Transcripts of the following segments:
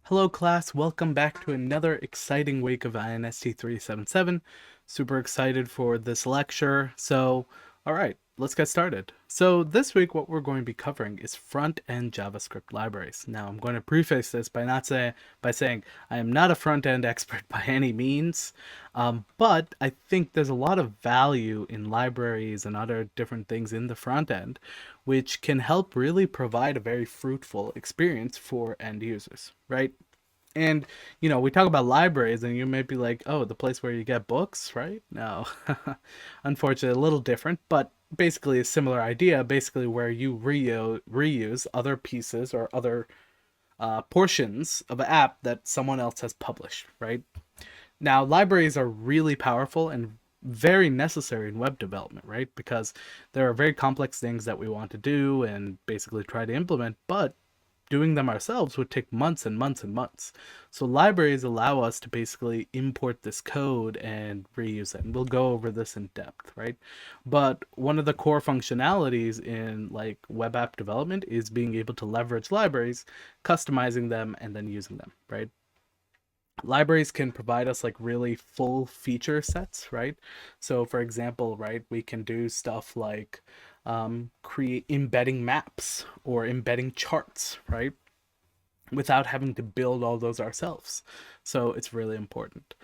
Hello class, welcome back to another exciting week of INST377. Super excited for this lecture. Alright, let's get started. So this week what we're going to be covering is front-end JavaScript libraries. Now I'm going to preface this by saying I am not a front-end expert by any means, but I think there's a lot of value in libraries and other different things in the front end, which can help really provide a very fruitful experience for end users, right? And we talk about libraries, and you may be like, "Oh, the place where you get books, right?" No, unfortunately, a little different, but basically a similar idea. Basically, where you reuse other pieces or other portions of an app that someone else has published, right? Now, libraries are really powerful and very necessary in web development, right? Because there are very complex things that we want to do and basically try to implement, but doing them ourselves would take months and months and months. So libraries allow us to basically import this code and reuse it. And we'll go over this in depth, right? But one of the core functionalities in like web app development is being able to leverage libraries, customizing them, and then using them, right? Libraries can provide us like really full feature sets, right? So for example, right, we can do stuff like create embedding maps or embedding charts, right? Without having to build all those ourselves. So it's really important.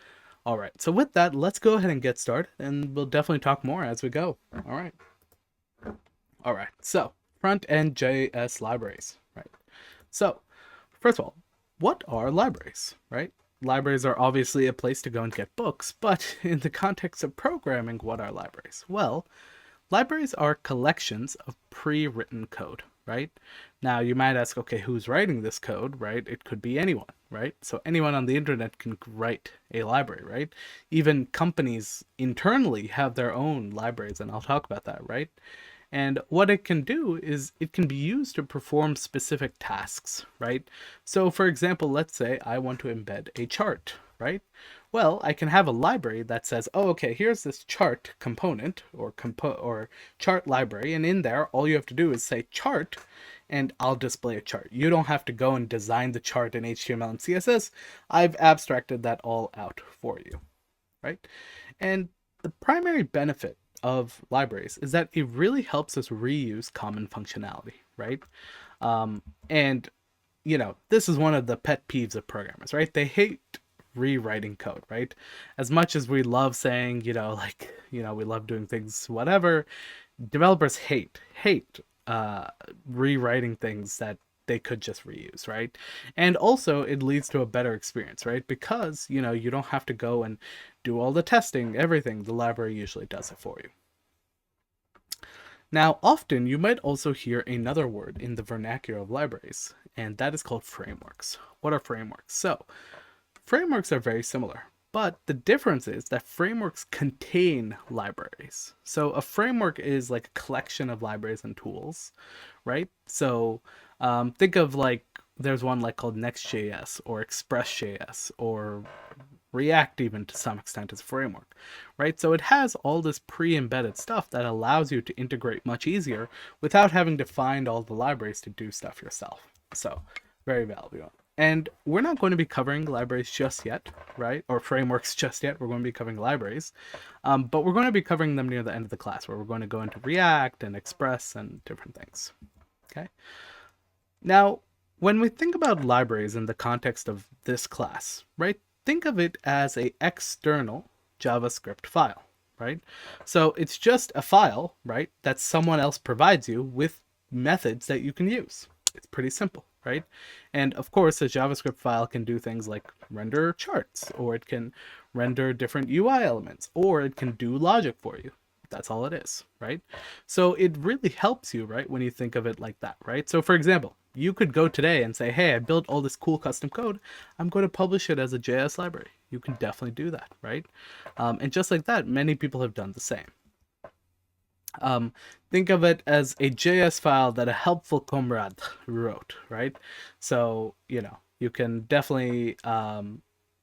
All right, so with that, let's go ahead and get started, and we'll definitely talk more as we go. All right. All right, so front-end JS libraries, right? So first of all, what are libraries, right? Libraries are obviously a place to go and get books, but in the context of programming, what are libraries? Well, libraries are collections of pre-written code, right? Now you might ask, okay, who's writing this code, right? It could be anyone, right? So anyone on the internet can write a library, right? Even companies internally have their own libraries, and I'll talk about that, right? And what it can do is it can be used to perform specific tasks, right? So for example, let's say I want to embed a chart, right? Well, I can have a library that says, oh, okay, here's this chart component or chart library. And in there, all you have to do is say chart, and I'll display a chart. You don't have to go and design the chart in HTML and CSS. I've abstracted that all out for you, right? And the primary benefit of libraries is that it really helps us reuse common functionality, right? And this is one of the pet peeves of programmers, right? They hate rewriting code, right? As much as we love saying, we love doing things, whatever, developers hate rewriting things that they could just reuse, right? And also it leads to a better experience, right? Because you don't have to go and do all the testing, everything. The library usually does it for you. Now, often you might also hear another word in the vernacular of libraries, and that is called frameworks. What are frameworks? So frameworks are very similar, but the difference is that frameworks contain libraries. So a framework is like a collection of libraries and tools, right? So think of like there's one like called Next.js or Express.js or React even to some extent as a framework, right? So it has all this pre-embedded stuff that allows you to integrate much easier without having to find all the libraries to do stuff yourself. So very valuable. And we're not going to be covering libraries just yet, right? Or frameworks just yet. We're going to be covering libraries. But we're going to be covering them near the end of the class where we're going to go into React and Express and different things. Okay. Now, when we think about libraries in the context of this class, right? Think of it as an external JavaScript file, right? So it's just a file, right, that someone else provides you with methods that you can use. It's pretty simple, right? And of course, a JavaScript file can do things like render charts, or it can render different UI elements, or it can do logic for you. That's all it is, right? So it really helps you, right, when you think of it like that, right? So for example, you could go today and say, hey, I built all this cool custom code. I'm going to publish it as a JS library. You can definitely do that, right? And just like that, many people have done the same. Think of it as a JS file that a helpful comrade wrote, right? So, you can definitely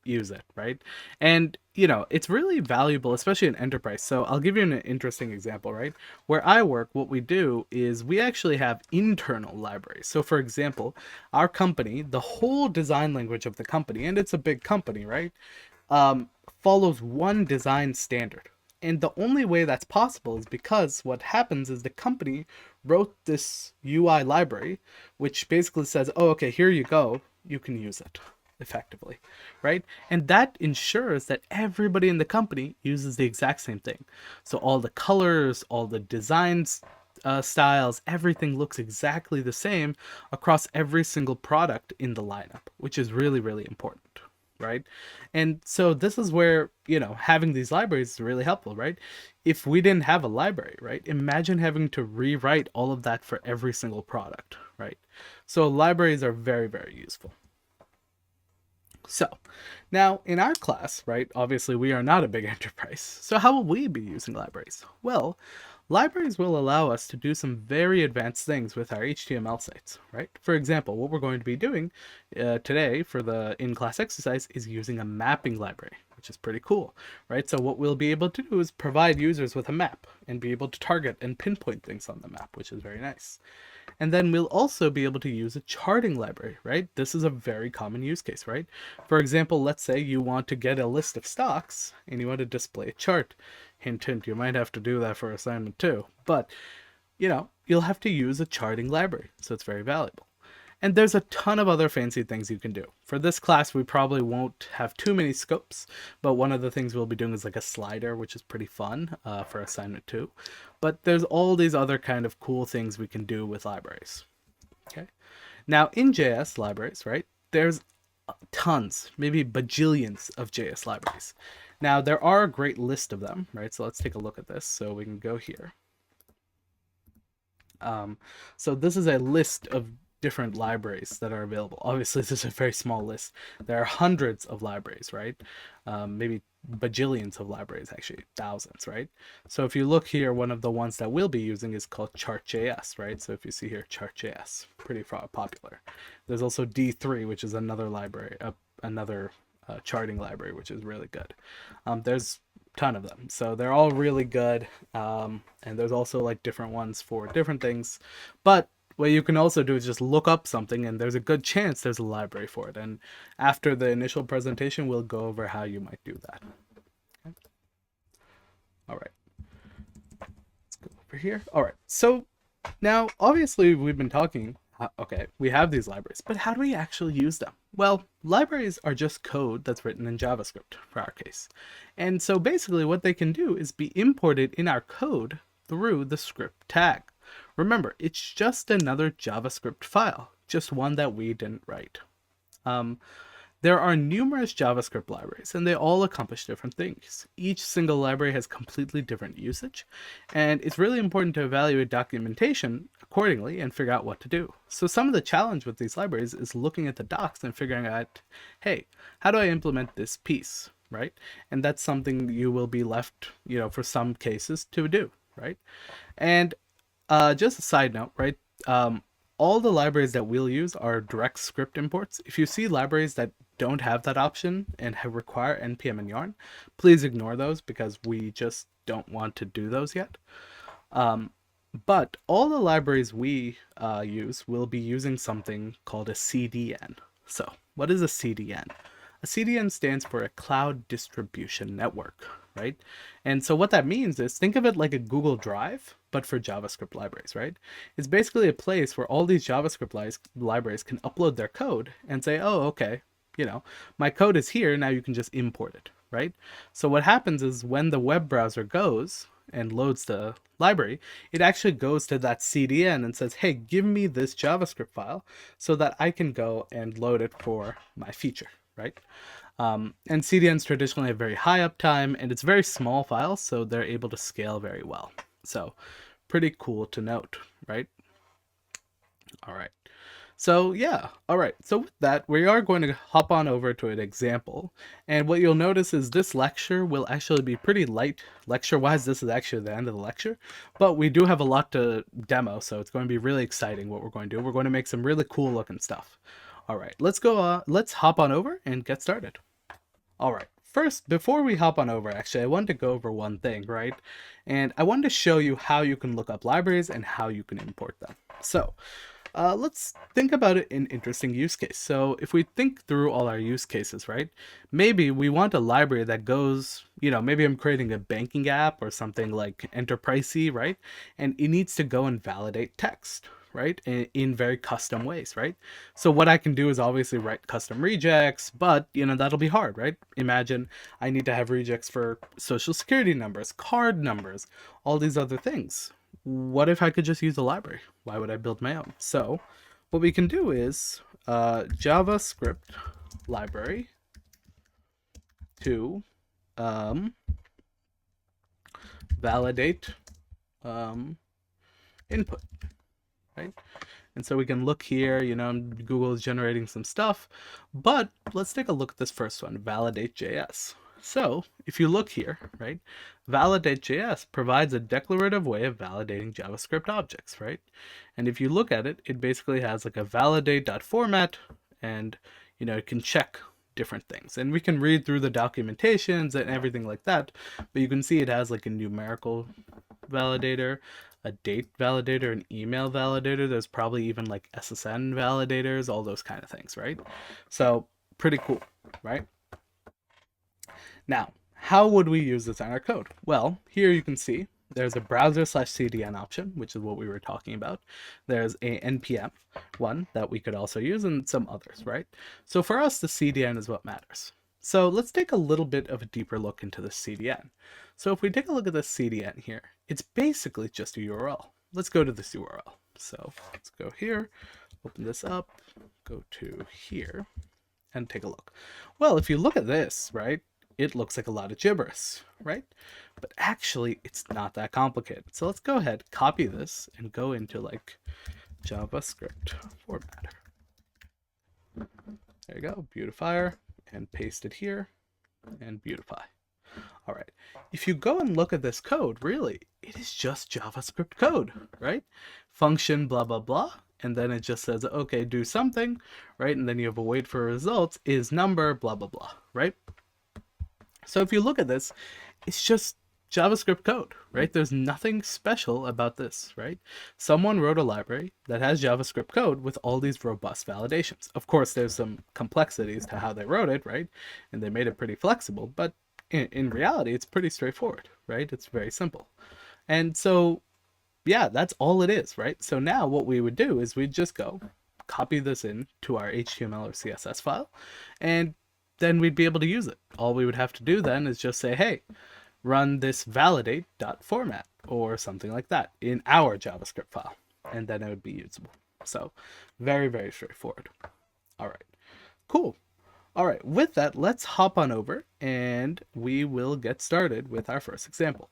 use it, right? And you know, it's really valuable, especially in enterprise. So I'll give you an interesting example, right? Where I work, what we do is we actually have internal libraries. So for example, our company, the whole design language of the company, and it's a big company, right? um, follows one design standard. And the only way that's possible is because what happens is the company wrote this UI library, which basically says, oh, okay, here you go, you can use it effectively, right? And that ensures that everybody in the company uses the exact same thing. So all the colors, all the designs, styles, everything looks exactly the same across every single product in the lineup, which is really, really important, right? And so this is where, you know, having these libraries is really helpful, right? If we didn't have a library, right? Imagine having to rewrite all of that for every single product, right? So libraries are very, very useful. So now in our class, right, obviously we are not a big enterprise. So how will we be using libraries? Well, libraries will allow us to do some very advanced things with our HTML sites, right? For example, what we're going to be doing today for the in-class exercise is using a mapping library, which is pretty cool, right? So what we'll be able to do is provide users with a map and be able to target and pinpoint things on the map, which is very nice. And then we'll also be able to use a charting library, right? This is a very common use case, right? For example, let's say you want to get a list of stocks and you want to display a chart. Hint, hint, you might have to do that for assignment too. But, you know, you'll have to use a charting library, so it's very valuable. And there's a ton of other fancy things you can do. For this class, we probably won't have too many scopes, but one of the things we'll be doing is like a slider, which is pretty fun for assignment 2. But there's all these other kind of cool things we can do with libraries. Okay. Now in JS libraries, right, there's tons, maybe bajillions of JS libraries. Now there are a great list of them, right? So let's take a look at this. So we can go here. So this is a list of different libraries that are available. Obviously, this is a very small list. There are hundreds of libraries, right? Maybe bajillions of libraries, actually thousands, right? So if you look here, one of the ones that we'll be using is called Chart.js, right? So if you see here, Chart.js, pretty popular. There's also D3, which is another library, another charting library, which is really good. There's ton of them, so they're all really good, and there's also like different ones for different things. But what you can also do is just look up something and there's a good chance there's a library for it, and after the initial presentation we'll go over how you might do that. Okay. All right, let's go over here. All right, so now obviously we've been talking, okay, we have these libraries, but how do we actually use them? Well, libraries are just code that's written in JavaScript for our case. And so basically what they can do is be imported in our code through the script tag. Remember, it's just another JavaScript file, just one that we didn't write. There are numerous JavaScript libraries, and they all accomplish different things. Each single library has completely different usage, and it's really important to evaluate documentation accordingly and figure out what to do. So some of the challenge with these libraries is looking at the docs and figuring out, hey, how do I implement this piece, right? And that's something you will be left, you know, for some cases to do, right? And just a side note, right? All the libraries that we'll use are direct script imports. If you see libraries that don't have that option and require npm and yarn, please ignore those because we just don't want to do those yet. But all the libraries we use will be using something called a CDN. So what is a CDN? A CDN stands for a Cloud Distribution Network, right? And so what that means is, think of it like a Google Drive, but for JavaScript libraries, right? It's basically a place where all these JavaScript libraries can upload their code and say, oh, okay, you know, my code is here, now you can just import it, right? So what happens is when the web browser goes and loads the library, it actually goes to that CDN and says, hey, give me this JavaScript file so that I can go and load it for my feature, right? And CDNs traditionally have very high uptime, and it's very small files, so they're able to scale very well. So pretty cool to note, right? All right. So yeah, all right. So with that, we are going to hop on over to an example. And what you'll notice is this lecture will actually be pretty light. Lecture-wise, this is actually the end of the lecture. But we do have a lot to demo, so it's going to be really exciting what we're going to do. We're going to make some really cool looking stuff. All right, let's go. Let's hop on over and get started. All right. First, before we hop on over, actually, I wanted to go over one thing, right? And I wanted to show you how you can look up libraries and how you can import them. So, let's think about it in interesting use case. So if we think through all our use cases, right? Maybe we want a library that goes, maybe I'm creating a banking app or something like enterprisey, right? And it needs to go and validate text, right? In very custom ways, right? So what I can do is obviously write custom rejects, but that'll be hard, right? Imagine I need to have rejects for social security numbers, card numbers, all these other things. What if I could just use a library? Why would I build my own? So what we can do is JavaScript library to validate input, right? And so we can look here, Google is generating some stuff, but let's take a look at this first one, validate.js. So if you look here, right, validate.js provides a declarative way of validating JavaScript objects, right? And if you look at it, it basically has like a validate.format, and it can check different things. And we can read through the documentations and everything like that, but you can see it has like a numerical validator, a date validator, an email validator. There's probably even like SSN validators, all those kind of things, right? So pretty cool, right? Now, how would we use this in our code? Well, here you can see there's a browser/CDN option, which is what we were talking about. There's a npm one that we could also use, and some others, right? So for us, the CDN is what matters. So let's take a little bit of a deeper look into the CDN. So if we take a look at the CDN here, it's basically just a URL. Let's go to this URL. So let's go here, open this up, go to here, and take a look. Well, if you look at this, right, it looks like a lot of gibberish, right? But actually, it's not that complicated. So let's go ahead, copy this, and go into like JavaScript formatter. There you go, beautifier, and paste it here, and beautify. All right, if you go and look at this code, really, it is just JavaScript code, right? Function, blah, blah, blah. And then it just says, okay, do something, right? And then you have a wait for results, is number, blah, blah, blah, right? So if you look at this, it's just JavaScript code, right? There's nothing special about this, right? Someone wrote a library that has JavaScript code with all these robust validations. Of course, there's some complexities to how they wrote it, right? And they made it pretty flexible, but in reality, it's pretty straightforward, right? It's very simple. And so, yeah, that's all it is, right? So now what we would do is we'd just go copy this in to our HTML or CSS file, and then we'd be able to use it. All we would have to do then is just say, hey, run this validate.format or something like that in our JavaScript file, and then it would be usable. So very, very straightforward. All right, cool. All right, with that, let's hop on over and we will get started with our first example.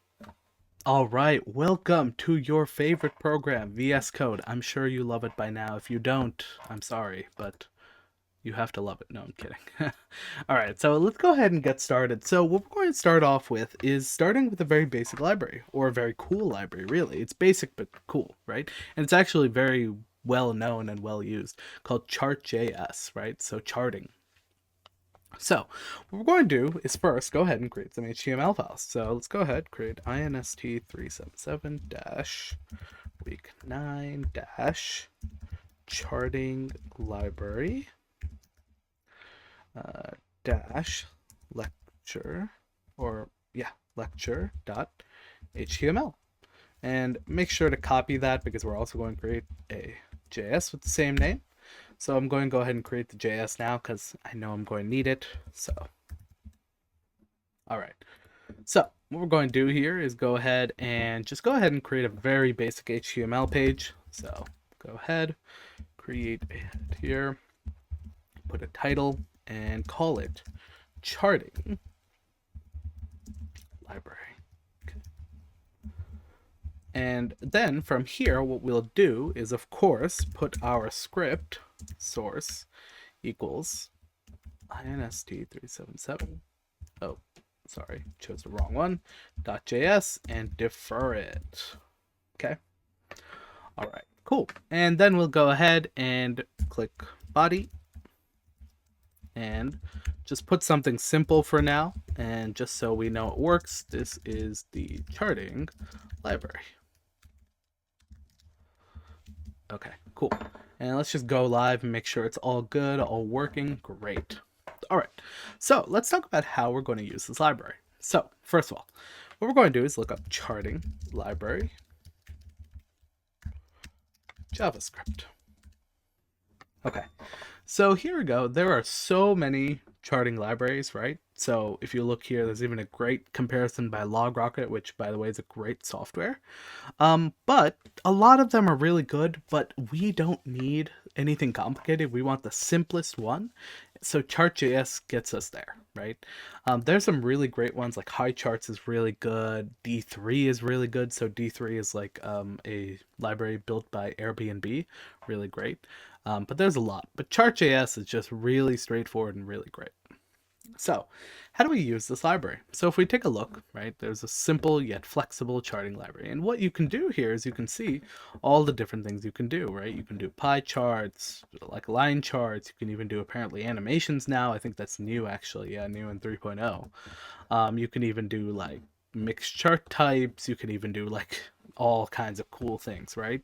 All right, welcome to your favorite program, VS Code. I'm sure you love it by now. If you don't, I'm sorry, but you have to love it. No, I'm kidding. All right, so let's go ahead and get started. So what we're going to start off with is starting with a very basic library, or a very cool library, really. It's basic but cool, right? And it's actually very well known and well used, called chart.js, right? So charting. So what we're going to do is first go ahead and create some HTML files. So let's go ahead, create INST377 week 9 charting library lecture, or lecture.html, and make sure to copy that because we're also going to create a JS with the same name. So I'm going to go ahead and create the JS now because I know I'm going to need it. So all right, so what we're going to do here is go ahead and create a very basic HTML page. So go ahead, create a head here, put a title, and call it charting library. Okay. And then from here, what we'll do is, of course, put our script source equals INST377. Oh, sorry, chose the wrong one. .js, and defer it. Okay. All right, cool. And then we'll go ahead and click body. and just put something simple for now. And just so we know it works, this is the charting library. Okay, cool. And let's just go live and make sure it's all good, all working. Great. All right, so let's talk about how we're going to use this library. So first of all, what we're going to do is look up charting library JavaScript. Okay, so here we go. There are so many charting libraries, right? So if you look here, there's even a great comparison by LogRocket, which by the way is a great software. But a lot of them are really good, but we don't need anything complicated. We want the simplest one. So Chart.js gets us there, right? There's some really great ones, like High Charts is really good. D3 is really good. So D3 is like a library built by Airbnb, really great. But there's a lot. But Chart.js is just really straightforward and really great. So, how do we use this library? So if we take a look, right, there's a simple yet flexible charting library. And what you can do here is you can see all the different things you can do, right? You can do pie charts, like line charts. You can even do apparently animations now. I think that's new actually. Yeah, new in 3.0. You can even do like mixed chart types. You can even do like all kinds of cool things, right?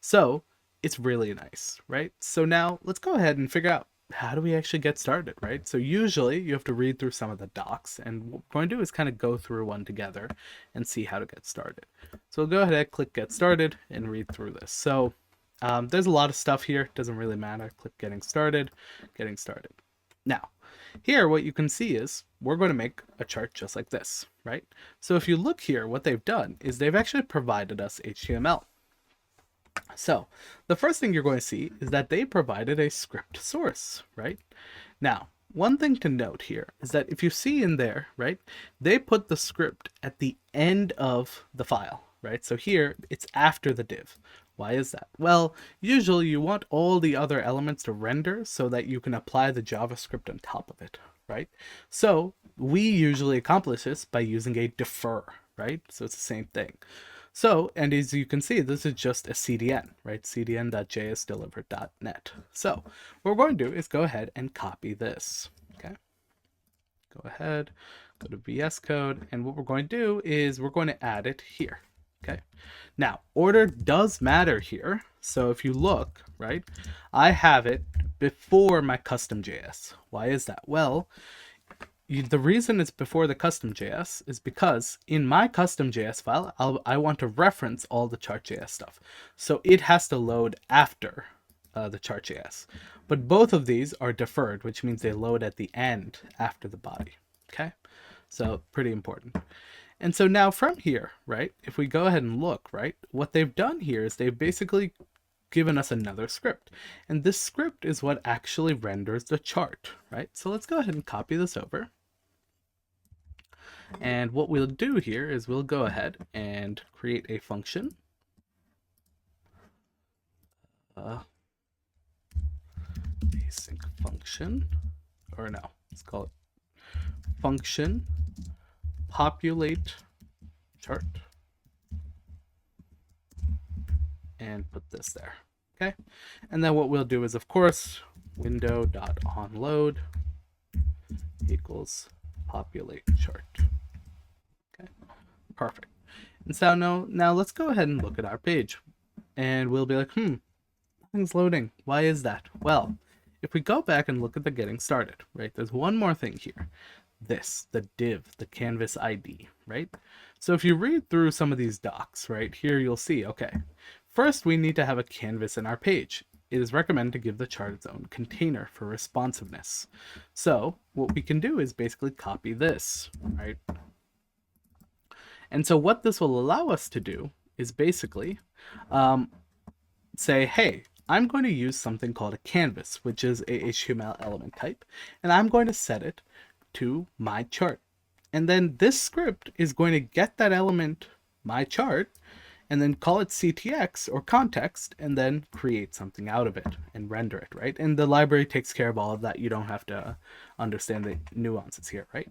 So it's really nice, right? So now let's go ahead and figure out how do we actually get started, right? So usually you have to read through some of the docs, and what we're going to do is kind of go through one together and see how to get started. So we'll go ahead and click get started and read through this. So there's a lot of stuff here, doesn't really matter. Click getting started. Now, here what you can see is we're going to make a chart just like this, right? So if you look here, what they've done is they've actually provided us HTML. So the first thing you're going to see is that they provided a script source, right? Now, one thing to note here is that if you see in there, right, they put the script at the end of the file, right? So here it's after the div. Why is that? Well, usually you want all the other elements to render so that you can apply the JavaScript on top of it, right? So we usually accomplish this by using a defer, right? So it's the same thing. So, and as you can see, this is just a CDN, right? cdn.jsdelivered.net. So what we're going to do is go ahead and copy this, okay? Go ahead, go to VS Code, and what we're going to do is we're going to add it here, okay? Now, order does matter here. So if you look, right, I have it before my custom.js. Why is that? Well, the reason it's before the custom.js is because in my custom.js file, I want to reference all the chart.js stuff. So it has to load after the chart.js. But both of these are deferred, which means they load at the end after the body. Okay, so pretty important. And so now from here, right, if we go ahead and look, right, what they've done here is they've basically given us another script. And this script is what actually renders the chart, right? So let's go ahead and copy this over. And what we'll do here is we'll go ahead and create a function. Basic function, or no, let's call it function populate chart. And put this there, okay? And then what we'll do is, of course, window.onload equals populate chart. Perfect. And so now let's go ahead and look at our page. And we'll be like, nothing's loading. Why is that? Well, if we go back and look at the getting started, right, there's one more thing here. This, the div, the canvas ID, right? So if you read through some of these docs, right, here you'll see, okay, first we need to have a canvas in our page. It is recommended to give the chart its own container for responsiveness. So what we can do is basically copy this, right? And so what this will allow us to do is basically say, hey, I'm going to use something called a canvas, which is a HTML element type, and I'm going to set it to my chart. And then this script is going to get that element, my chart, and then call it CTX or context, and then create something out of it and render it, right? And the library takes care of all of that. You don't have to understand the nuances here, right?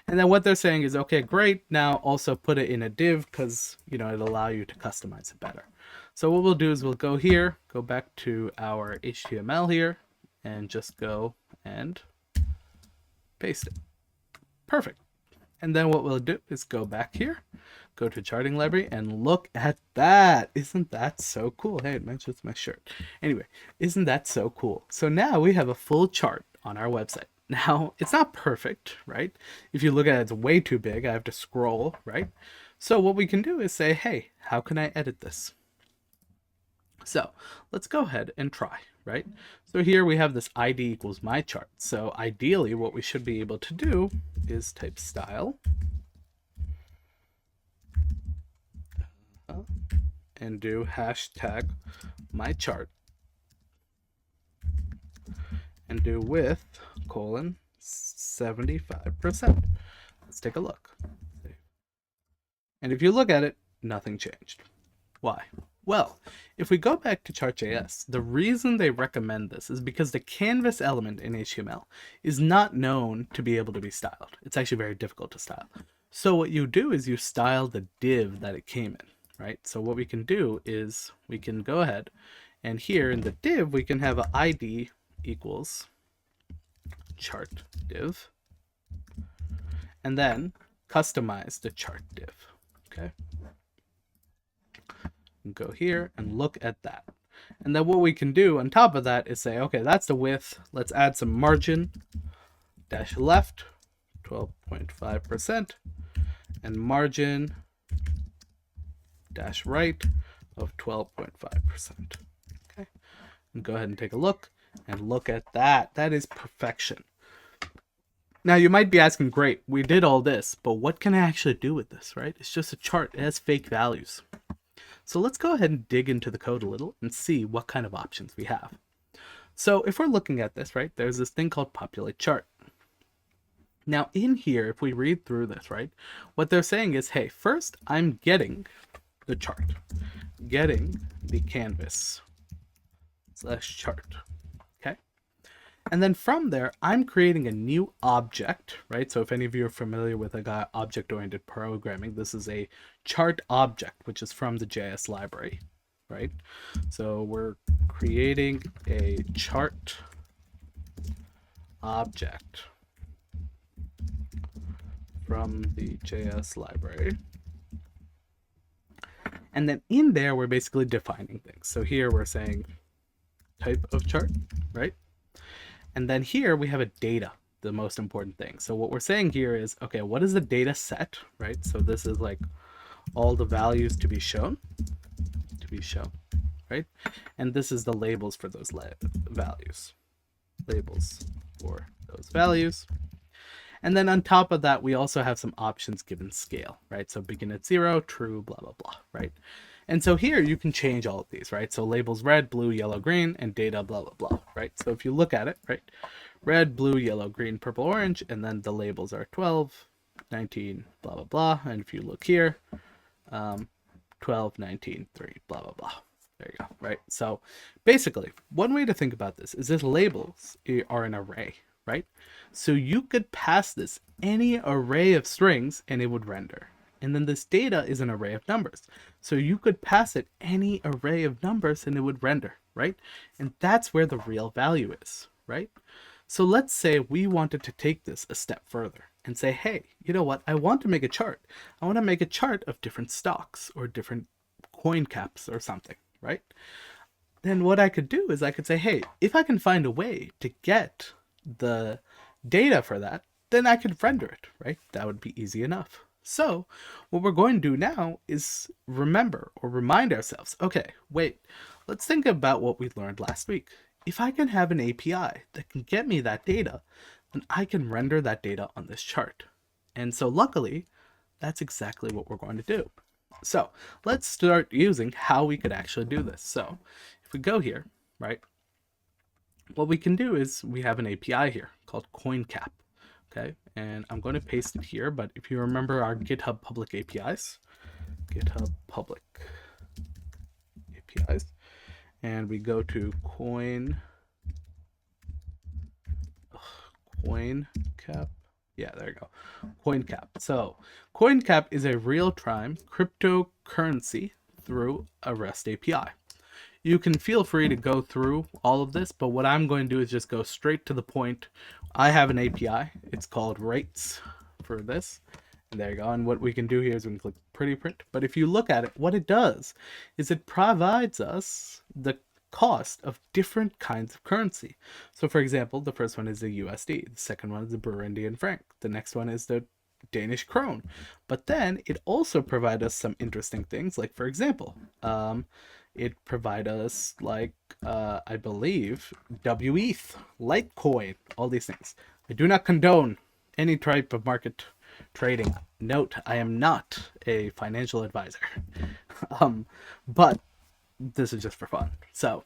And then what they're saying is, okay, great. Now also put it in a div because, you know, it'll allow you to customize it better. So what we'll do is we'll go here, go back to our HTML here, and just go and paste it. Perfect. And then what we'll do is go back here, go to charting library, and look at that. Isn't that so cool? Hey, it matches my shirt. Anyway, isn't that so cool? So now we have a full chart on our website. Now, it's not perfect, right? If you look at it, it's way too big. I have to scroll, right? So what we can do is say, hey, how can I edit this? So let's go ahead and try, right? So here we have this ID equals my chart. So ideally what we should be able to do is type style and do hashtag my chart and do width colon 75%. Let's take a look. And if you look at it, nothing changed. Why? Well, if we go back to Chart.js, the reason they recommend this is because the canvas element in HTML is not known to be able to be styled. It's actually very difficult to style. So what you do is you style the div that it came in, right? So what we can do is we can go ahead and here in the div, we can have an ID equals chart div and then customize the chart div, okay? Go here and look at that. And then what we can do on top of that is say, okay, that's the width. Let's add some margin dash left 12.5% and margin dash right of 12.5%. Okay. And go ahead and take a look and look at that. That is perfection. Now you might be asking, great, we did all this, but what can I actually do with this, right? It's just a chart. It has fake values. So let's go ahead and dig into the code a little and see what kind of options we have. So if we're looking at this, right, there's this thing called populate chart. Now in here, if we read through this, right, what they're saying is, hey, first I'm getting the chart, getting the canvas slash chart, okay? And then from there, I'm creating a new object, right? So if any of you are familiar with object-oriented programming, this is a chart object, which is from the JS library, right? So we're creating a chart object from the JS library. And then in there, we're basically defining things. So here we're saying type of chart, right? And then here we have a data, the most important thing. So what we're saying here is, okay, what is the data set, right? So this is like all the values to be shown, right? And this is the labels for those values, labels for those values. And then on top of that, we also have some options given scale, right? So begin at 0, true, blah, blah, blah, right? And so here you can change all of these, right? So labels red, blue, yellow, green, and data, blah, blah, blah, right? So if you look at it, right? Red, blue, yellow, green, purple, orange, and then the labels are 12, 19, blah, blah, blah. And if you look here, 12, 19, 3, blah, blah, blah. There you go, right? So basically, one way to think about this is that labels are an array, right? So you could pass this any array of strings and it would render. And then this data is an array of numbers. So you could pass it any array of numbers and it would render, right? And that's where the real value is, right? So let's say we wanted to take this a step further and say, hey, you know what? I want to make a chart. I want to make a chart of different stocks or different coin caps or something, right? Then what I could do is I could say, hey, if I can find a way to get the data for that, then I could render it, right? That would be easy enough. So what we're going to do now is remember or remind ourselves, okay, wait, let's think about what we learned last week. If I can have an API that can get me that data, then I can render that data on this chart. And so luckily, that's exactly what we're going to do. So let's start using how we could actually do this. So if we go here, right, what we can do is we have an API here called CoinCap. Okay, and I'm going to paste it here, but if you remember our GitHub public APIs, and we go to CoinCap, yeah, there you go, CoinCap. So CoinCap is a real-time cryptocurrency through a REST API. You can feel free to go through all of this, but what I'm going to do is just go straight to the point. I have an API. It's called rates for this. And there you go. And what we can do here is we can click pretty print. But if you look at it, what it does is it provides us the cost of different kinds of currency. So for example, the first one is the USD, the second one is the Burundian franc, the next one is the Danish krone. But then it also provides us some interesting things, like for example, it provides us like I believe WETH, Litecoin, all these things. I do not condone any type of market trading. Note, I am not a financial advisor. But this is just for fun. So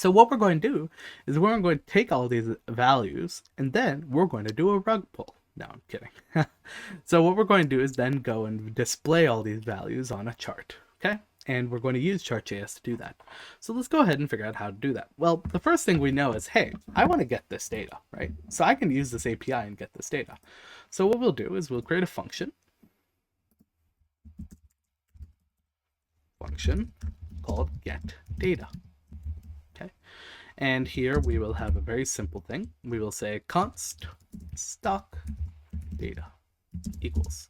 what we're going to do is we're going to take all these values and then we're going to do a rug pull. No, I'm kidding. So what we're going to do is then go and display all these values on a chart. Okay? And we're going to use chart.js to do that. So let's go ahead and figure out how to do that. Well, the first thing we know is, hey, I want to get this data, right? So I can use this API and get this data. So what we'll do is we'll create a function called getData. Okay. And here we will have a very simple thing. We will say const stock data equals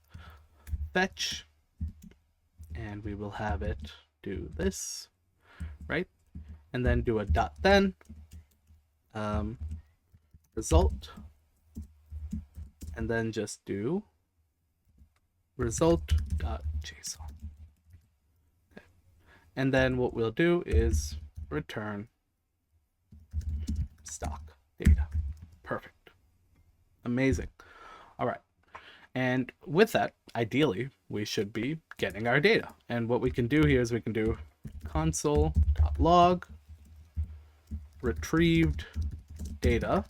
fetch, and we will have it do this, right? And then do a dot then result, and then just do result.json. Okay. And then what we'll do is return stock data. Perfect. Amazing. All right. And with that, ideally, we should be getting our data. And what we can do here is we can do console.log retrieved data,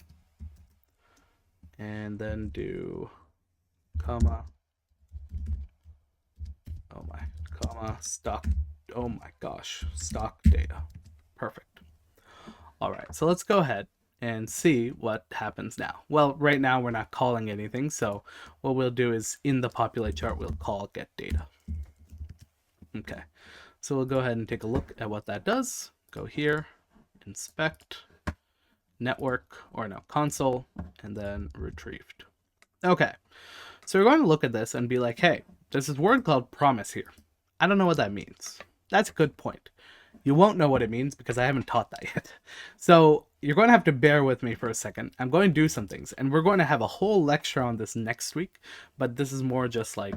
and then do comma stock, oh my gosh, stock data. Perfect. All right, so let's go ahead and see what happens now. Well, right now we're not calling anything, so what we'll do is in the populate chart, we'll call get data. Okay, so we'll go ahead and take a look at what that does. Go here, inspect, network, or no, console, and then retrieved. Okay, so we're going to look at this and be like, hey, there's this word called promise here. I don't know what that means. That's a good point. You won't know what it means because I haven't taught that yet. So you're going to have to bear with me for a second. I'm going to do some things, and we're going to have a whole lecture on this next week, but this is more just like,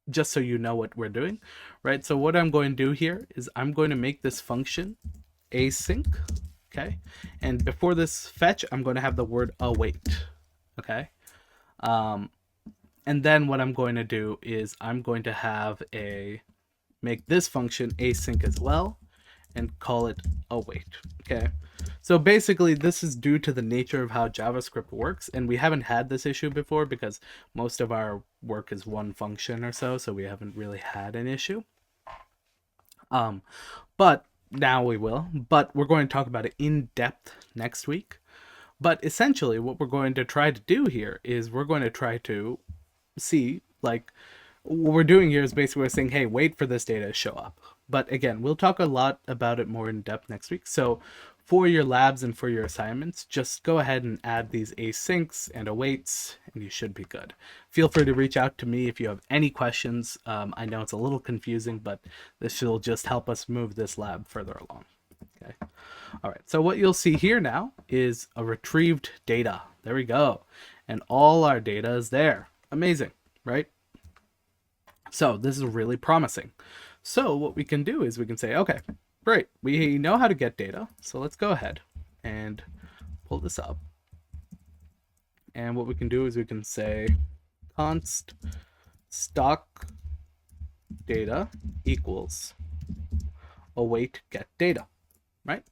just so you know what we're doing, right? So what I'm going to do here is I'm going to make this function async, okay? And before this fetch, I'm going to have the word await, okay? And then what I'm going to do is I'm going to have make this function async as well and call it await. Okay, so basically this is due to the nature of how JavaScript works, and we haven't had this issue before because most of our work is one function or so we haven't really had an issue. But now we will, but we're going to talk about it in depth next week. But essentially what we're going to try to do here is we're going to try to see, like, what we're doing here is basically we're saying, hey, wait for this data to show up. But again, we'll talk a lot about it more in depth next week. So for your labs and for your assignments, just go ahead and add these asyncs and awaits, and you should be good. Feel free to reach out to me if you have any questions. I know it's a little confusing, but this will just help us move this lab further along. Okay. All right. So what you'll see here now is a retrieved data. There we go. And all our data is there. Amazing, right? So this is really promising. So what we can do is we can say, okay, great, we know how to get data. So let's go ahead and pull this up. And what we can do is we can say const stock data equals await get data, right?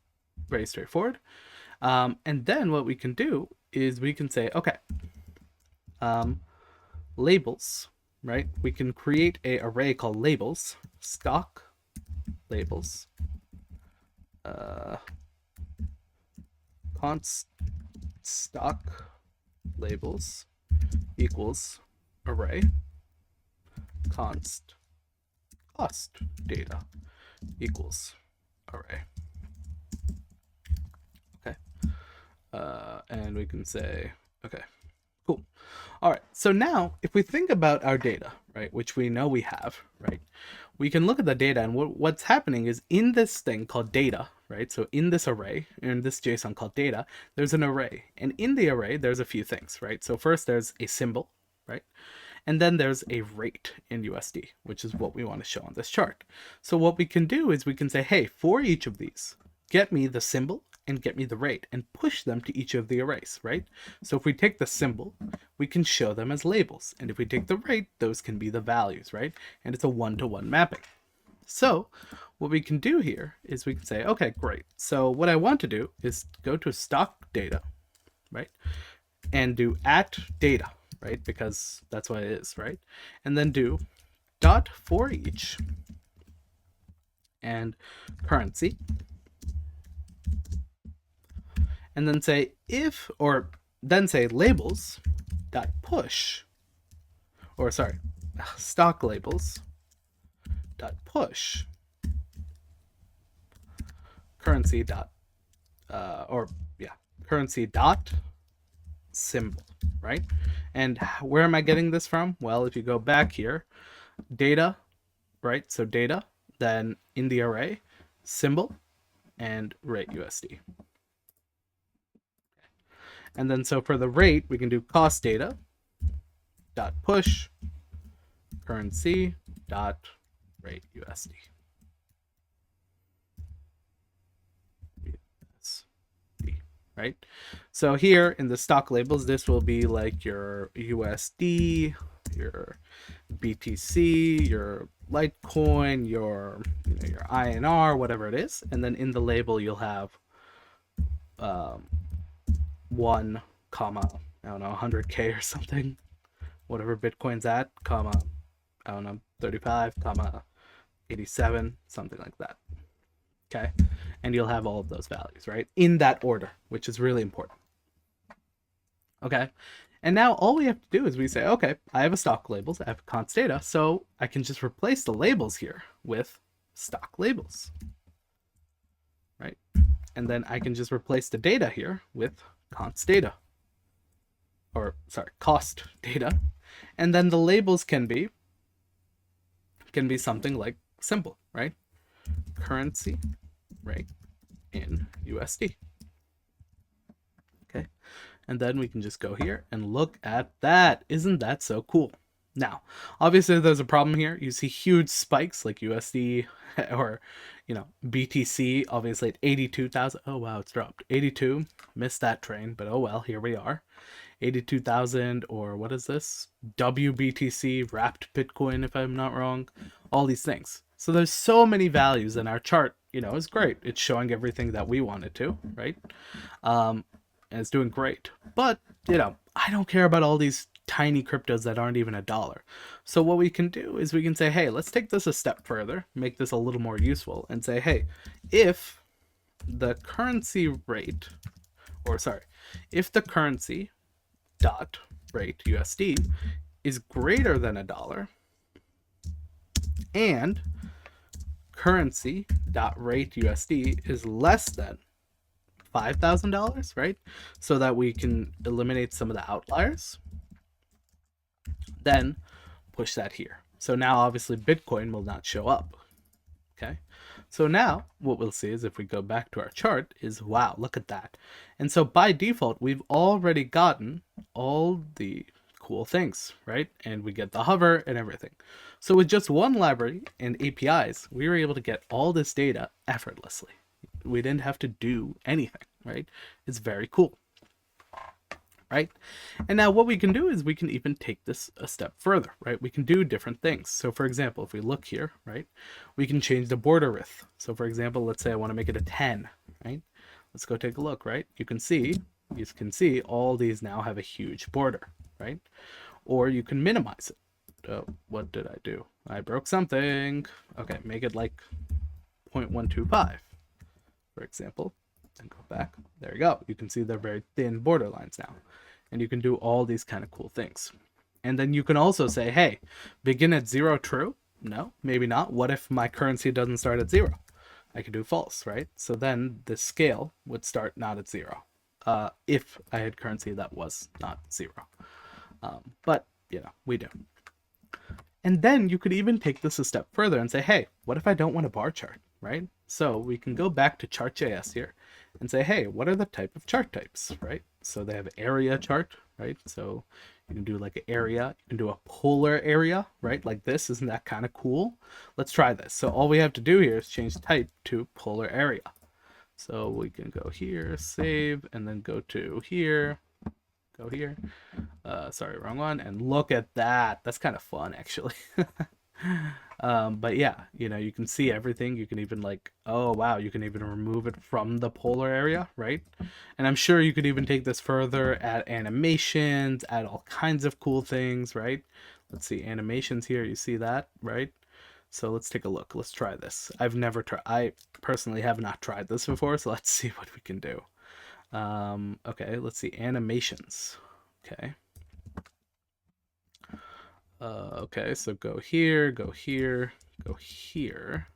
Very straightforward. And then what we can do is we can say, okay, labels, right? We can create an array called labels, stock labels, const stock labels equals array const cost data. equals array. Okay. And we can say, okay, cool. All right, so now if we think about our data, right, which we know we have, right, we can look at the data, and what's happening is in this thing called data, right, so in this array, in this JSON called data, there's an array, and in the array, there's a few things, right, so first there's a symbol, right, and then there's a rate in USD, which is what we want to show on this chart. So what we can do is we can say, hey, for each of these, get me the symbol and get me the rate, and push them to each of the arrays, right? So if we take the symbol, we can show them as labels. And if we take the rate, those can be the values, right? And it's a one-to-one mapping. So what we can do here is we can say, okay, great. So what I want to do is go to stock data, right? And do at data, right? Because that's what it is, right? And then do dot for each and currency, and then say if, or then say labels dot push, or sorry, stock labels dot push currency dot currency dot symbol, right? And where am I getting this from? Well, if you go back here, data, right? So data, then in the array, symbol, and rate USD. And then so for the rate, we can do cost data dot push currency dot rate USD. Right? So here in the stock labels, this will be like your USD, your BTC, your Litecoin, your your INR, whatever it is. And then in the label, you'll have 1, comma, I don't know, 100K or something, whatever Bitcoin's at, comma, I don't know, 35, comma, 87, something like that. Okay, and you'll have all of those values, right, in that order, which is really important. Okay, and now all we have to do is we say, okay, I have a stock labels, I have const data, so I can just replace the labels here with stock labels, right? And then I can just replace the data here with const data, or sorry, cost data, and then the labels can be something like simple, right? Currency rate in USD. Okay, and then we can just go here and look at that. Isn't that so cool? Now, obviously there's a problem here. You see huge spikes like USD or, BTC, obviously at 82,000. Oh, wow, it's dropped. 82, missed that train, but oh well, here we are. 82,000, or what is this? WBTC, wrapped Bitcoin, if I'm not wrong. All these things. So there's so many values, and our chart, is great. It's showing everything that we want it to, right? And it's doing great. But, I don't care about all these tiny cryptos that aren't even $1. So what we can do is we can say, hey, let's take this a step further, make this a little more useful, and say, hey, if the currency rate, or sorry, if the currency dot rate USD is greater than $1, and currency dot rate USD is less than $5,000, right? So that we can eliminate some of the outliers, then push that here. So now obviously Bitcoin will not show up. Okay, so now what we'll see is if we go back to our chart is, wow, look at that. And so by default, we've already gotten all the cool things, right? And we get the hover and everything. So with just one library and APIs, we were able to get all this data effortlessly. We didn't have to do anything, right? It's very cool, right? And now what we can do is we can even take this a step further, right? We can do different things. So for example, if we look here, right, we can change the border width. So for example, let's say I want to make it a 10, right? Let's go take a look, right? You can see all these now have a huge border, right? Or you can minimize it. Oh, what did I do? I broke something. Okay, make it like 0.125, for example, and go back. There you go. You can see they're very thin border lines now. And you can do all these kind of cool things. And then you can also say, hey, begin at 0 true, No, maybe not. What if my currency doesn't start at 0? I could do false, right? So then the scale would start not at 0, if I had currency that was not 0. But, we do. And then you could even take this a step further and say, hey, what if I don't want a bar chart, right? So we can go back to chart.js here and say, hey, what are the type of chart types, right? So they have area chart, right? So you can do like an area, you can do a polar area, right? Like this, isn't that kind of cool? Let's try this. So all we have to do here is change type to polar area. So we can go here, save, and then go to here, go here. Sorry, wrong one. And look at that. That's kind of fun, actually. But yeah, you can see everything. You can even oh wow, you can even remove it from the polar area, right? And I'm sure you could even take this further, add animations, add all kinds of cool things, right? Let's see, animations here. You see that, right? So let's take a look. Let's try this. I personally have not tried this before, so let's see what we can do. Okay, let's see, animations. Okay. Okay, so go here, go here, go here.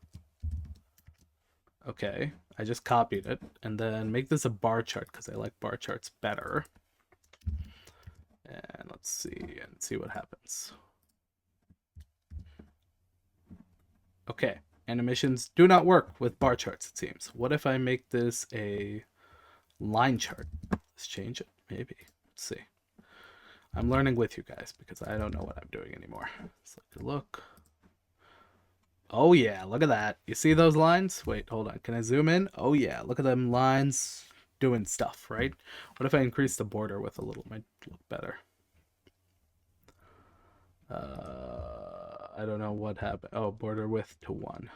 Okay, I just copied it, and then make this a bar chart because I like bar charts better. And let's see what happens. Okay, animations do not work with bar charts, it seems. What if I make this a line chart? Let's change it, maybe. Let's see. I'm learning with you guys because I don't know what I'm doing anymore. Let's take a look. Oh yeah, look at that. You see those lines? Wait, hold on. Can I zoom in? Oh yeah, look at them lines doing stuff, right? What if I increase the border width a little? Might look better. I don't know what happened. Oh, border width to 1.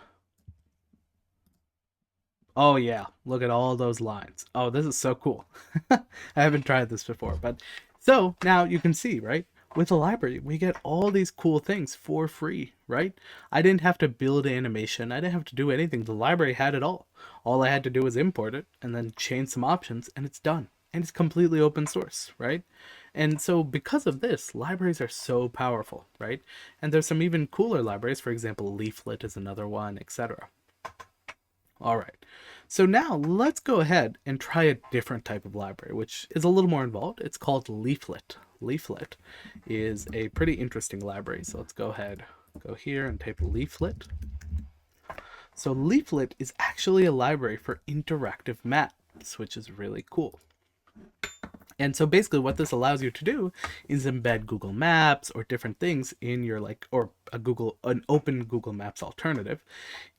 Oh yeah, look at all those lines. Oh, this is so cool. I haven't tried this before, but so now you can see, right? With the library, we get all these cool things for free, right? I didn't have to build animation. I didn't have to do anything. The library had it all. All I had to do was import it and then change some options and it's done. And it's completely open source, right? And so because of this, libraries are so powerful, right? And there's some even cooler libraries. For example, Leaflet is another one, etc. All right, so now let's go ahead and try a different type of library, which is a little more involved. It's called Leaflet. Leaflet is a pretty interesting library. So let's go ahead, go here and type Leaflet. So Leaflet is actually a library for interactive maps, which is really cool. And so basically what this allows you to do is embed Google Maps or different things in your or an open Google Maps alternative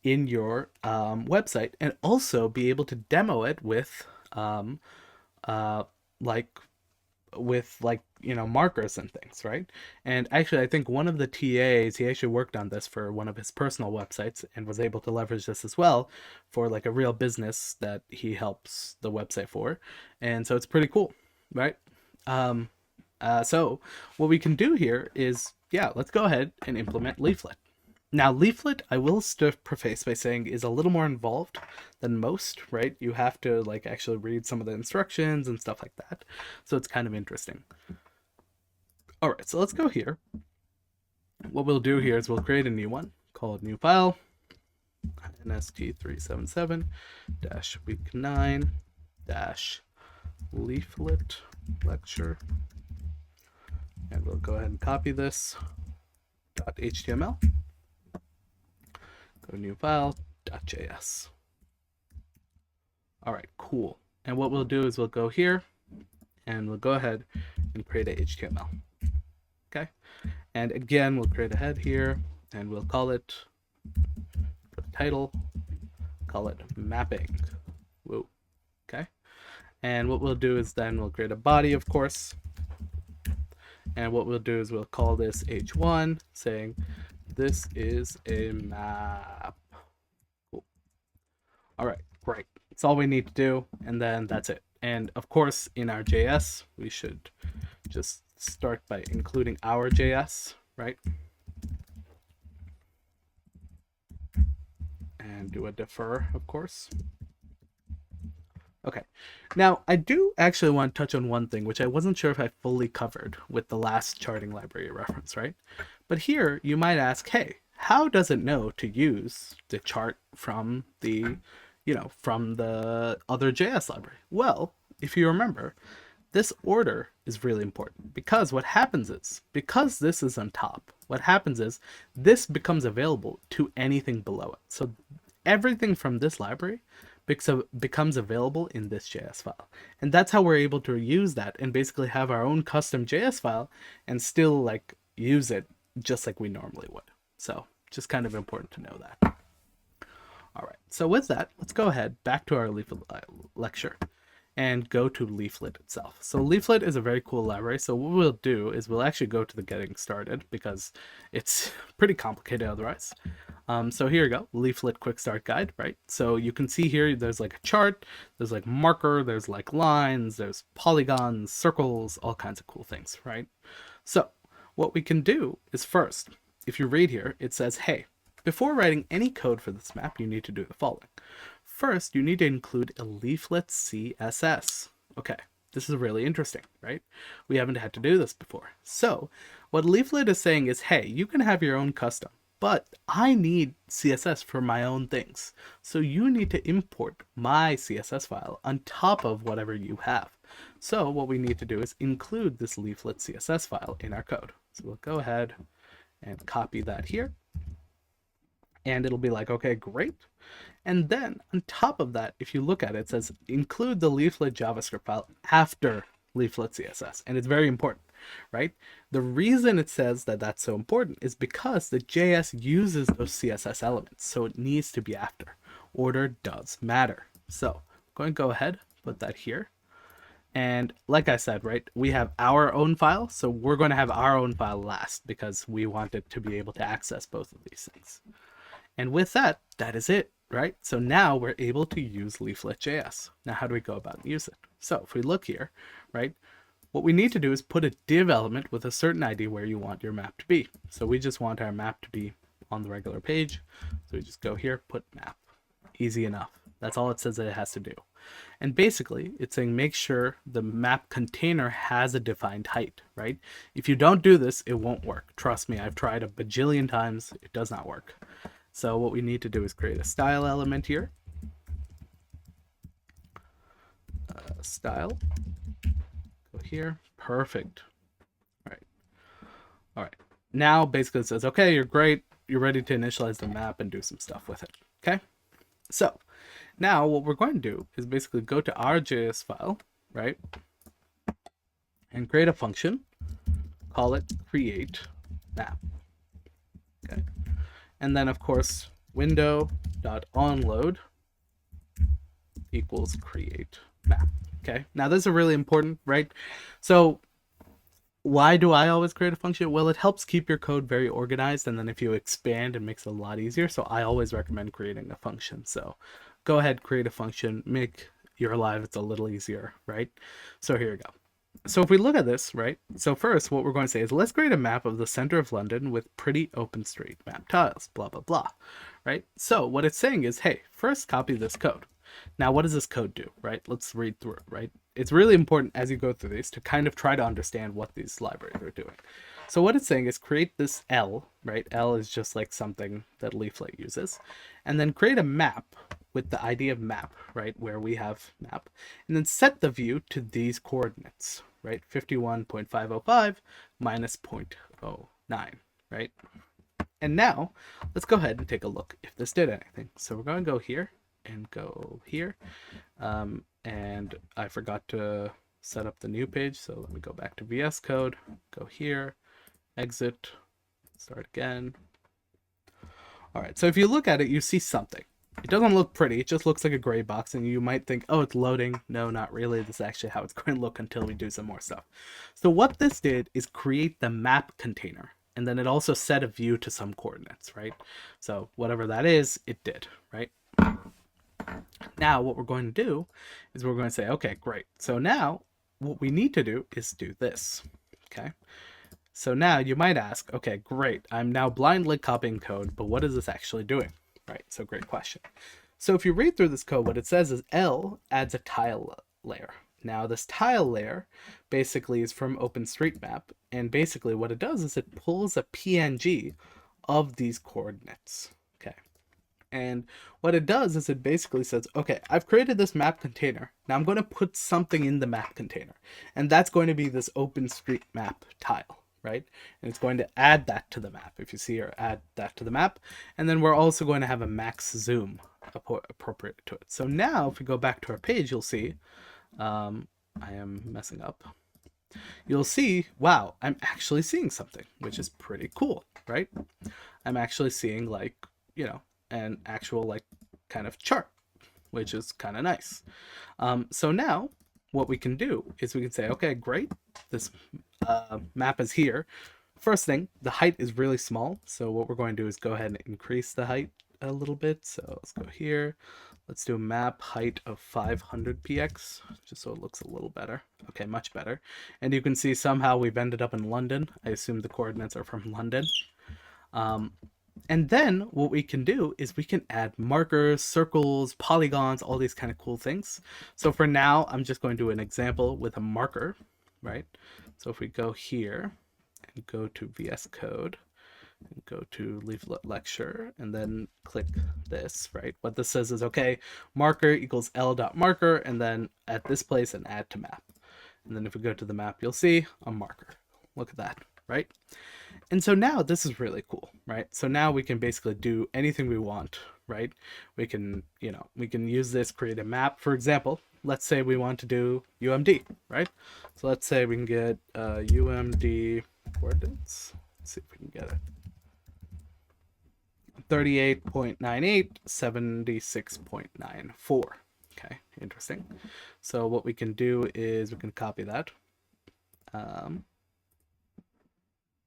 in your website, and also be able to demo it with markers and things, right? And actually I think one of the TAs, he actually worked on this for one of his personal websites and was able to leverage this as well for a real business that he helps the website for. And so it's pretty cool, right? So what we can do here is, let's go ahead and implement Leaflet. Now, Leaflet, I will preface by saying, is a little more involved than most, right? You have to actually read some of the instructions and stuff like that. So it's kind of interesting. All right, so let's go here. What we'll do here is we'll create a new one called new file, INST377-week9-leaflet lecture. And we'll go ahead and copy this .html. Go to new file, .js. All right, cool. And what we'll do is we'll go here and we'll go ahead and create a HTML. Okay. And again, we'll create a head here and we'll call it, put a title, call it mapping. Whoa. Okay. And what we'll do is then we'll create a body, of course. And what we'll do is we'll call this h1, saying this is a map. Cool. All right, great. That's all we need to do, and then that's it. And of course, in our JS, we should just start by including our JS, right? And do a defer, of course. Okay, now I do actually want to touch on one thing, which I wasn't sure if I fully covered with the last charting library reference, right? But here you might ask, hey, how does it know to use the chart from the, from the other JS library? Well, if you remember, this order is really important because what happens is, because this is on top, what happens is this becomes available to anything below it. So everything from this library becomes available in this JS file. And that's how we're able to use that and basically have our own custom JS file and still like use it just like we normally would. So just kind of important to know that. All right, so with that, let's go ahead back to our Leaflet lecture and go to Leaflet itself. So Leaflet is a very cool library. So what we'll do is we'll actually go to the getting started because it's pretty complicated otherwise. So here you go, Leaflet quick start guide, right? So you can see here, there's like a chart, there's like marker, there's like lines, there's polygons, circles, all kinds of cool things, right? So what we can do is first, if you read here, it says, hey, before writing any code for this map, you need to do the following. First, you need to include a Leaflet CSS. Okay, this is really interesting, right? We haven't had to do this before. So what Leaflet is saying is, hey, you can have your own custom, but I need CSS for my own things. So you need to import my CSS file on top of whatever you have. So what we need to do is include this Leaflet CSS file in our code. So we'll go ahead and copy that here. And it'll be like, okay, great. And then on top of that, if you look at it, it says include the Leaflet JavaScript file after Leaflet CSS. And it's very important, right? The reason it says that that's so important is because the JS uses those CSS elements. So it needs to be after. Order does matter. So I'm going to go ahead, put that here. And like I said, right, we have our own file. So we're going to have our own file last because we want it to be able to access both of these things. And with that, that is it, right? So now we're able to use Leaflet.js. Now, how do we go about and use it? So if we look here, right, what we need to do is put a div element with a certain ID where you want your map to be. So we just want our map to be on the regular page. So we just go here, put map. Easy enough. That's all it says that it has to do. And basically, it's saying make sure the map container has a defined height, right? If you don't do this, it won't work. Trust me, I've tried a bajillion times. It does not work. So what we need to do is create a style element here. Style. Go here. Perfect. All right. All right. Now basically it says, okay, you're great. You're ready to initialize the map and do some stuff with it. Okay. So now what we're going to do is basically go to our JS file, right? And create a function. Call it create map. Okay. And then, of course, window.onload equals create map. Okay. Now, this is really important, right? So why do I always create a function? Well, it helps keep your code very organized. And then if you expand, it makes it a lot easier. So I always recommend creating a function. So go ahead, create a function, make your lives a little easier, right? So here we go. So if we look at this, right? So first, what we're going to say is let's create a map of the center of London with pretty OpenStreetMap tiles, blah, blah, blah, right? So what it's saying is, hey, first copy this code. Now, what does this code do, right? Let's read through it, right? It's really important as you go through these to kind of try to understand what these libraries are doing. So what it's saying is create this L, right? L is just like something that Leaflet uses. And then create a map with the ID of map, right, where we have map, and then set the view to these coordinates, right, 51.505 minus 0.09, right? And now let's go ahead and take a look if this did anything. So we're going to go here and go here, and I forgot to set up the new page, so let me go back to VS Code, go here, exit, start again. All right, so if you look at it, you see something. It doesn't look pretty, it just looks like a gray box, and you might think, oh, it's loading. No, not really. This is actually how it's going to look until we do some more stuff. So what this did is create the map container, and then it also set a view to some coordinates, right? So whatever that is, it did, right? Now what we're going to do is we're going to say, okay, great. So now what we need to do is do this, okay? So now you might ask, okay, great. I'm now blindly copying code, but what is this actually doing? Right, so great question. So if you read through this code, what it says is L adds a tile layer. Now this tile layer basically is from OpenStreetMap, and basically what it does is it pulls a PNG of these coordinates. Okay. And what it does is it basically says, okay, I've created this map container. Now I'm going to put something in the map container. And that's going to be this OpenStreetMap tile, right? And it's going to add that to the map. If you see here, add that to the map. And then we're also going to have a max zoom appropriate to it. So now if we go back to our page, you'll see, I am messing up. You'll see, wow, I'm actually seeing something, which is pretty cool, right? I'm actually seeing like, you know, an actual like kind of chart, which is kind of nice. So now what we can do is we can say, okay, great, this map is here. First thing, the height is really small. So what we're going to do is go ahead and increase the height a little bit. So let's go here. Let's do a map height of 500 px, just so it looks a little better. Okay, much better. And you can see somehow we've ended up in London. I assume the coordinates are from London. And then what we can do is we can add markers, circles, polygons, all these kind of cool things. So for now, I'm just going to do an example with a marker, right? So if we go here and go to VS Code and go to Leaflet lecture and then click this, right? What this says is, okay, marker equals L.marker and then at this place and add to map. And then if we go to the map, you'll see a marker. Look at that, right? And so now this is really cool, right? So now we can basically do anything we want, right? We can, you know, we can use this, create a map. For example, let's say we want to do UMD, right? So let's say we can get UMD coordinates. Let's see if we can get it. 38.98, 76.94. Okay, interesting. So what we can do is we can copy that.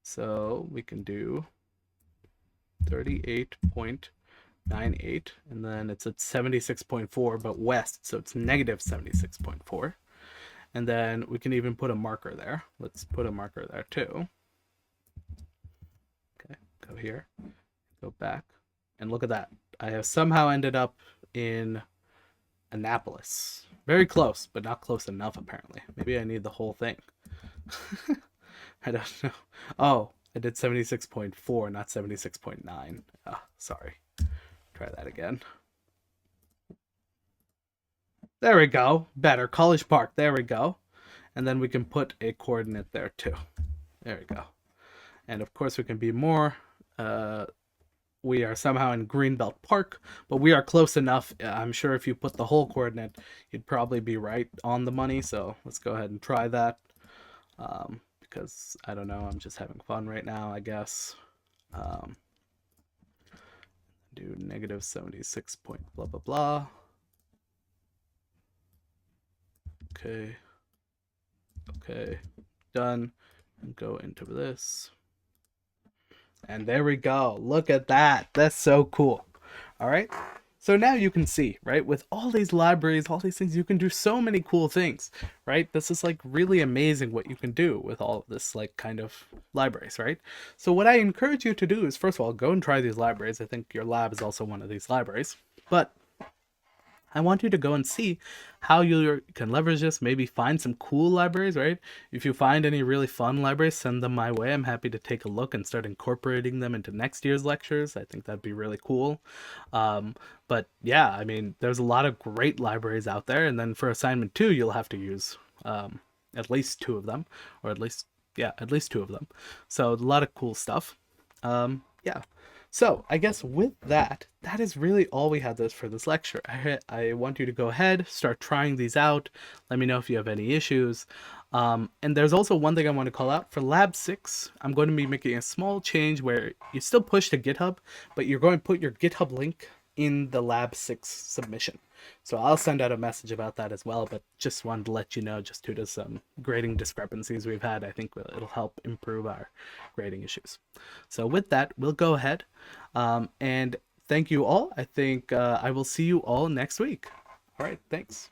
So we can do 38.98, and then it's at 76.4, but west, so it's negative 76.4. And then we can even put a marker there. Let's put a marker there too. Okay, go here, go back, and look at that. I have somehow ended up in Annapolis. Very close, but not close enough apparently. Maybe I need the whole thing. I don't know. Oh, I did 76.4, not 76.9. Oh, sorry. Try that again. There we go. Better. College Park. There we go. And then we can put a coordinate there too. There we go. And of course we can be more. We are somehow in Greenbelt Park, but we are close enough. I'm sure if you put the whole coordinate, you'd probably be right on the money. So let's go ahead and try that. Because I don't know, I'm just having fun right now, I guess. Do negative 76 point blah blah blah. Okay, done. And go into this, and there we go. Look at that. That's so cool. All right, so now you can see, right, with all these libraries, all these things, you can do so many cool things, right? This is like really amazing what you can do with all of this like kind of libraries, right? So what I encourage you to do is, first of all, go and try these libraries. I think your lab is also one of these libraries, but I want you to go and see how you can leverage this, maybe find some cool libraries, right? If you find any really fun libraries, send them my way. I'm happy to take a look and start incorporating them into next year's lectures. I think that'd be really cool. But yeah, I mean, there's a lot of great libraries out there. And then for assignment 2, you'll have to use at least 2 of them, or at least two of them. So a lot of cool stuff. Yeah. So I guess with that, that is really all we had for this lecture. I want you to go ahead, start trying these out. Let me know if you have any issues. And there's also one thing I want to call out. For Lab 6, I'm going to be making a small change where you still push to GitHub, but you're going to put your GitHub link in the Lab 6 submission. So I'll send out a message about that as well, but just wanted to let you know, just due to some grading discrepancies we've had, I think it'll help improve our grading issues. So with that, we'll go ahead and thank you all. I think I will see you all next week. All right, thanks.